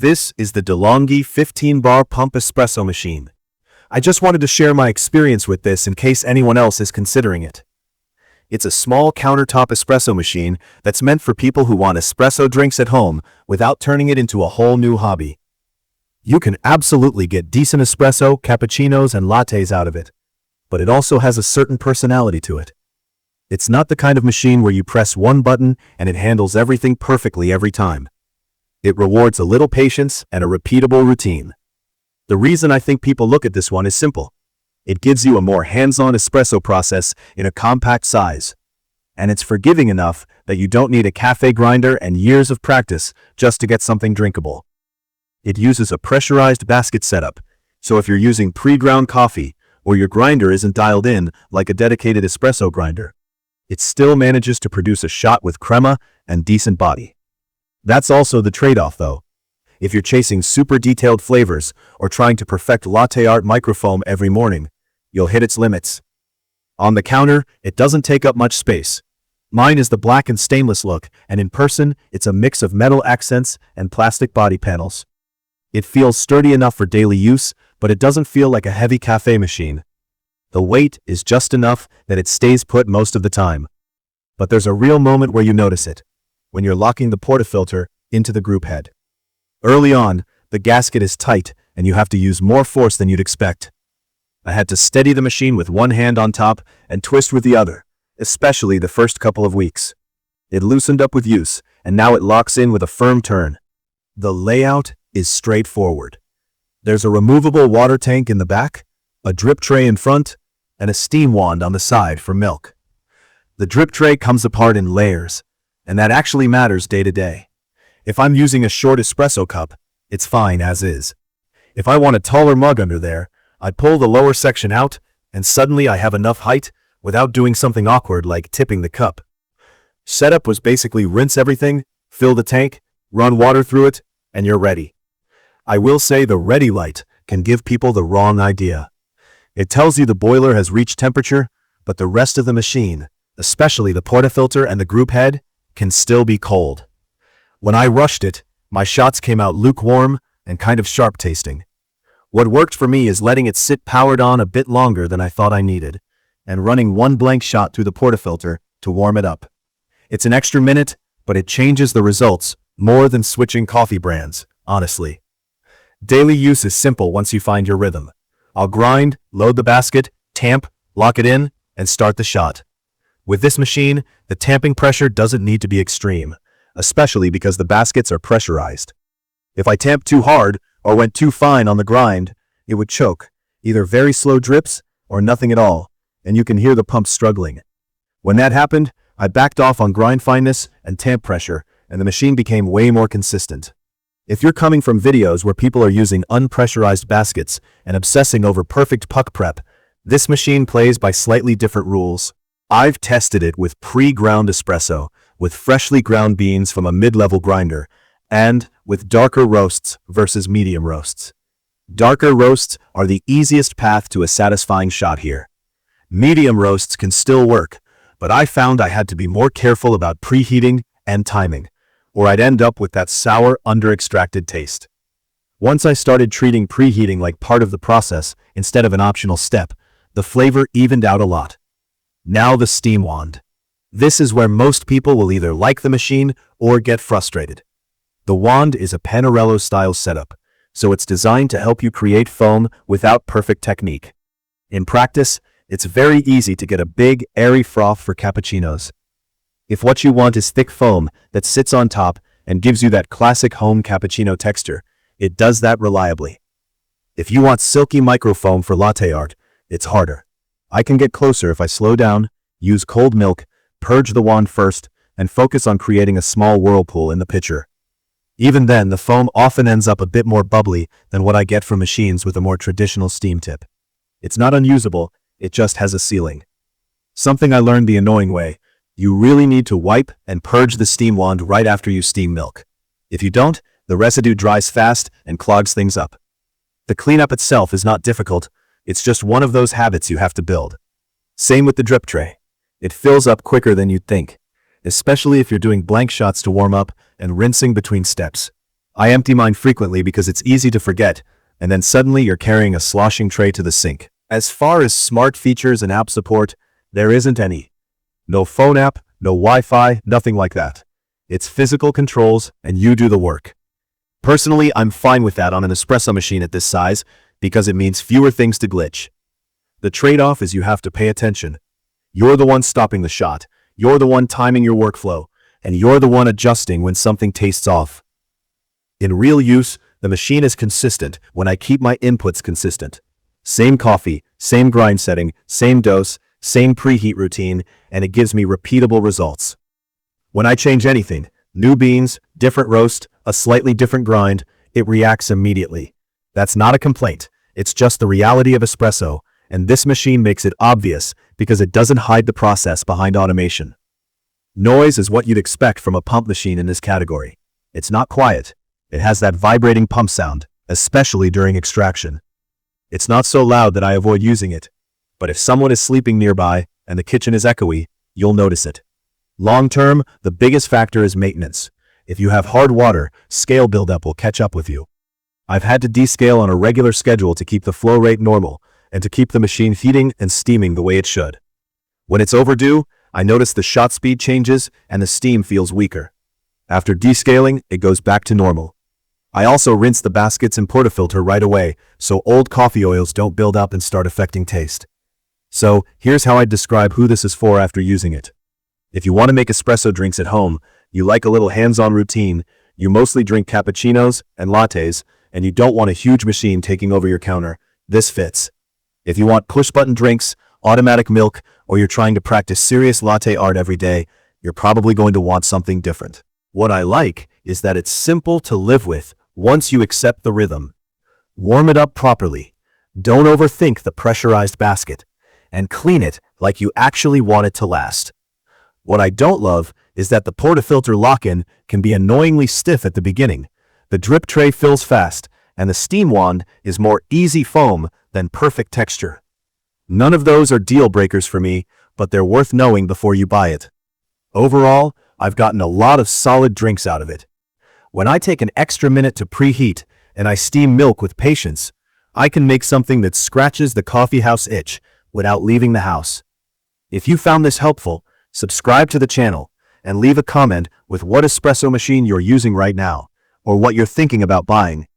This is the Longhi 15-bar Pump Espresso Machine. I just wanted to share my experience with this in case anyone else is considering it. It's a small countertop espresso machine that's meant for people who want espresso drinks at home without turning it into a whole new hobby. You can absolutely get decent espresso, cappuccinos, and lattes out of it, but it also has a certain personality to it. It's not the kind of machine where you press one button and it handles everything perfectly every time. It rewards a little patience and a repeatable routine. The reason I think people look at this one is simple. It gives you a more hands-on espresso process in a compact size. And it's forgiving enough that you don't need a cafe grinder and years of practice just to get something drinkable. It uses a pressurized basket setup, so if you're using pre-ground coffee or your grinder isn't dialed in like a dedicated espresso grinder, it still manages to produce a shot with crema and decent body. That's also the trade-off though. If you're chasing super detailed flavors or trying to perfect latte art microfoam every morning, you'll hit its limits. On the counter, it doesn't take up much space. Mine is the black and stainless look, and in person, it's a mix of metal accents and plastic body panels. It feels sturdy enough for daily use, but it doesn't feel like a heavy cafe machine. The weight is just enough that it stays put most of the time. But there's a real moment where you notice it, when you're locking the portafilter into the group head. Early on, the gasket is tight and you have to use more force than you'd expect. I had to steady the machine with one hand on top and twist with the other, especially the first couple of weeks. It loosened up with use, and now it locks in with a firm turn. The layout is straightforward. There's a removable water tank in the back, a drip tray in front, and a steam wand on the side for milk. The drip tray comes apart in layers, and that actually matters day to day. If I'm using a short espresso cup, it's fine as is. If I want a taller mug under there, I pull the lower section out, and suddenly I have enough height without doing something awkward like tipping the cup. Setup was basically rinse everything, fill the tank, run water through it, and you're ready. I will say the ready light can give people the wrong idea. It tells you the boiler has reached temperature, but the rest of the machine, especially the portafilter and the group head, can still be cold. When I rushed it, my shots came out lukewarm and kind of sharp tasting. What worked for me is letting it sit powered on a bit longer than I thought I needed, and running one blank shot through the portafilter to warm it up. It's an extra minute, but it changes the results more than switching coffee brands, honestly. Daily use is simple once you find your rhythm. I'll grind, load the basket, tamp, lock it in, and start the shot. With this machine, the tamping pressure doesn't need to be extreme, especially because the baskets are pressurized. If I tamped too hard or went too fine on the grind, it would choke, either very slow drips or nothing at all, and you can hear the pump struggling. When that happened, I backed off on grind fineness and tamp pressure, and the machine became way more consistent. If you're coming from videos where people are using unpressurized baskets and obsessing over perfect puck prep, this machine plays by slightly different rules. I've tested it with pre-ground espresso, with freshly ground beans from a mid-level grinder, and with darker roasts versus medium roasts. Darker roasts are the easiest path to a satisfying shot here. Medium roasts can still work, but I found I had to be more careful about preheating and timing, or I'd end up with that sour, under-extracted taste. Once I started treating preheating like part of the process instead of an optional step, the flavor evened out a lot. Now the steam wand. This is where most people will either like the machine or get frustrated. The wand is a Panarello-style setup, so it's designed to help you create foam without perfect technique. In practice, it's very easy to get a big, airy froth for cappuccinos. If what you want is thick foam that sits on top and gives you that classic home cappuccino texture, it does that reliably. If you want silky microfoam for latte art, it's harder. I can get closer if I slow down, use cold milk, purge the wand first, and focus on creating a small whirlpool in the pitcher. Even then, the foam often ends up a bit more bubbly than what I get from machines with a more traditional steam tip. It's not unusable, it just has a ceiling. Something I learned the annoying way: you really need to wipe and purge the steam wand right after you steam milk. If you don't, the residue dries fast and clogs things up. The cleanup itself is not difficult, it's just one of those habits you have to build. Same with the drip tray. It fills up quicker than you'd think, especially if you're doing blank shots to warm up and rinsing between steps. I empty mine frequently because it's easy to forget, and then suddenly you're carrying a sloshing tray to the sink. As far as smart features and app support, there isn't any. No phone app, no Wi-Fi, nothing like that. It's physical controls, and you do the work. Personally, I'm fine with that on an espresso machine at this size because it means fewer things to glitch. The trade-off is you have to pay attention. You're the one stopping the shot, you're the one timing your workflow, and you're the one adjusting when something tastes off. In real use, the machine is consistent when I keep my inputs consistent. Same coffee, same grind setting, same dose, same preheat routine, and it gives me repeatable results. When I change anything, new beans, different roast, a slightly different grind, it reacts immediately. That's not a complaint, it's just the reality of espresso, and this machine makes it obvious because it doesn't hide the process behind automation. Noise is what you'd expect from a pump machine in this category. It's not quiet. It has that vibrating pump sound, especially during extraction. It's not so loud that I avoid using it, but if someone is sleeping nearby and the kitchen is echoey, you'll notice it. Long term, the biggest factor is maintenance. If you have hard water, scale buildup will catch up with you. I've had to descale on a regular schedule to keep the flow rate normal and to keep the machine heating and steaming the way it should. When it's overdue, I notice the shot speed changes and the steam feels weaker. After descaling, it goes back to normal. I also rinse the baskets and portafilter right away so old coffee oils don't build up and start affecting taste. So, here's how I'd describe who this is for after using it. If you want to make espresso drinks at home, you like a little hands-on routine, you mostly drink cappuccinos and lattes, and you don't want a huge machine taking over your counter, this fits. If you want push-button drinks, automatic milk, or you're trying to practice serious latte art every day, you're probably going to want something different. What I like is that it's simple to live with once you accept the rhythm. Warm it up properly. Don't overthink the pressurized basket. And clean it like you actually want it to last. What I don't love is that the portafilter lock-in can be annoyingly stiff at the beginning. The drip tray fills fast, and the steam wand is more easy foam than perfect texture. None of those are deal breakers for me, but they're worth knowing before you buy it. Overall, I've gotten a lot of solid drinks out of it. When I take an extra minute to preheat and I steam milk with patience, I can make something that scratches the coffeehouse itch without leaving the house. If you found this helpful, subscribe to the channel and leave a comment with what espresso machine you're using right now or what you're thinking about buying.